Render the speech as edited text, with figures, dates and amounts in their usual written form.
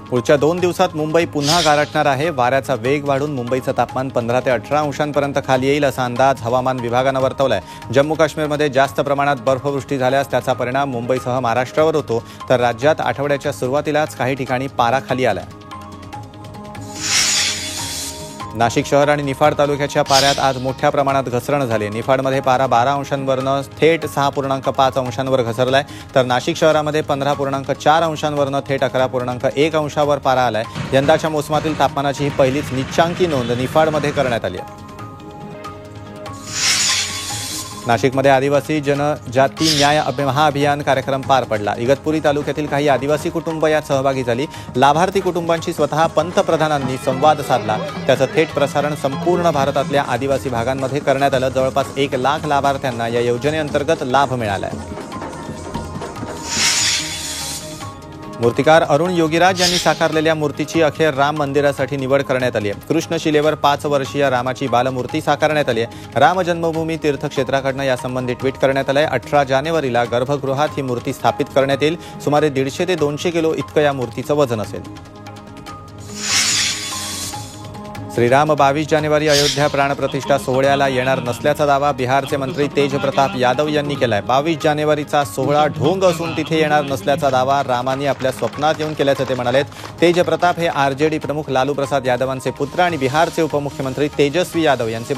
पुढच्या 2 दिवसात मुंबई पुन्हा गारठणार आहे। वाऱ्याचा वेग वाढून मुंबईचं तापमान 15 ते 18 अंशांपर्यंत खाली येईल असा अंदाज हवामान विभागानं वर्तवलाय। जम्मू काश्मीरमध्ये जास्त प्रमाणात बर्फवृष्टी झाल्यास त्याचा परिणाम मुंबईसह महाराष्ट्रावर होतो, तर राज्यात आठवड्याच्या सुरुवातीलाच काही ठिकाणी पारा खाली आलाय। नाशिक शहर आणि निफाड तालुक्याच्या पाऱ्यात आज मोठ्या प्रमाणात घसरण झाली। निफाडमध्ये पारा 12 अंशांवरनं थेट 6.5 अंशांवर घसरलाय, तर नाशिक शहरामध्ये 15.4 अंशांवरनं थेट 11.1 अंशावर पारा आलाय। यंदाच्या मोसमातील तापमानाची ही पहिलीच निच्चांकी नोंद निफाडमध्ये करण्यात आली आहे। नाशिकमध्ये आदिवासी जनजाती न्याय महाअभियान कार्यक्रम पार पडला। इगतपुरी तालुक्यातील काही आदिवासी कुटुंब यात सहभागी झाली। लाभार्थी कुटुंबांशी स्वतः पंतप्रधानांनी संवाद साधला। त्याचं थेट प्रसारण संपूर्ण भारतातल्या आदिवासी भागांमध्ये करण्यात आलं। जवळपास 1 लाख लाभार्थ्यांना या योजनेअंतर्गत लाभ मिळालाय। मूर्तिकार अरुण योगीराज यांनी साकारलेल्या मूर्तीची अखेर राम मंदिरासाठी निवड करण्यात आली आहे। कृष्णशिलेवर 5 वर्षीय रामाची बालमूर्ती साकारण्यात आली आहे। राम जन्मभूमी तीर्थक्षेत्राकडनं यासंबंधी ट्विट करण्यात आलंय। 18 जानेवारीला गर्भगृहात ही मूर्ती स्थापित करण्यात येईल। सुमारे 150 ते 200 किलो इतकं या मूर्तीचं वजन असेल। श्रीराम 22 जानेवारी अयोध्या प्राणप्रतिष्ठा सोहळ्याला येणार नसल्याचा दावा बिहारचे मंत्री तेज प्रताप यादव यांनी केलाय। 22 जानेवारीचा सोहळा ढोंग असून तिथे येणार नसल्याचा दावा रामांनी आपल्या स्वप्नात येऊन केल्याचं ते म्हणालेत। तेज प्रताप हे आरजेडी प्रमुख लालू प्रसाद यादवांचे पुत्र आणि बिहारचे उपमुख्यमंत्री तेजस्वी यादव यांचे